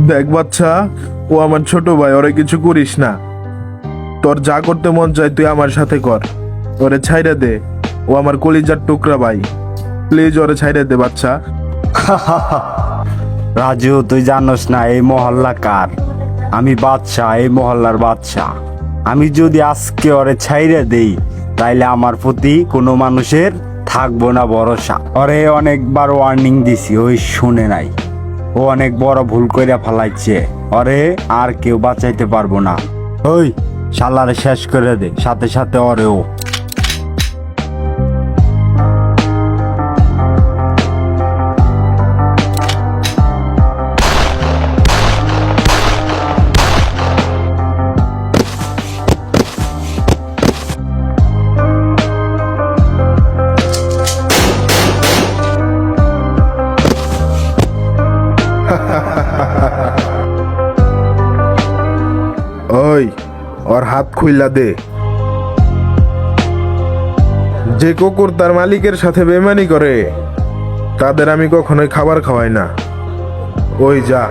দেখ বাচ্চা, ও আমার ছোট ভাই, ওরে কিছু করিস না। তোর যা করতে মন চায় তুই আমার সাথে কর, ওরে ছাইড়া দে। ও আমার কলিজার টুকরা ভাই, প্লিজ ওরে ছাইড়া দে বাচ্চা। রাজু, তুই জানোস না এই মহল্লা কার? আমি বাদশা, এই মহল্লার বাদশা। আমি যদি আজকে ওরে ছাইরে দেই, তাইলে আমার প্রতি কোনো মানুষের থাকবো না ভরসা। ওরে অনেকবার ওয়ার্নিং দিছি, ওই শুনে নাই। ও অনেক বড় ভুল কইরা ফেলাইছে, ওরে আর কেউ বাঁচাইতে পারবো না। ওই শালারে শেষ করে দে, সাথে সাথে ওরেও। ওই, ওর হাত খুইলা দে। যে কুকুর তার মালিকের সাথে বেমানি করে, তাদের আমি কখনোই খাবার খাওয়াই না। ওই যা।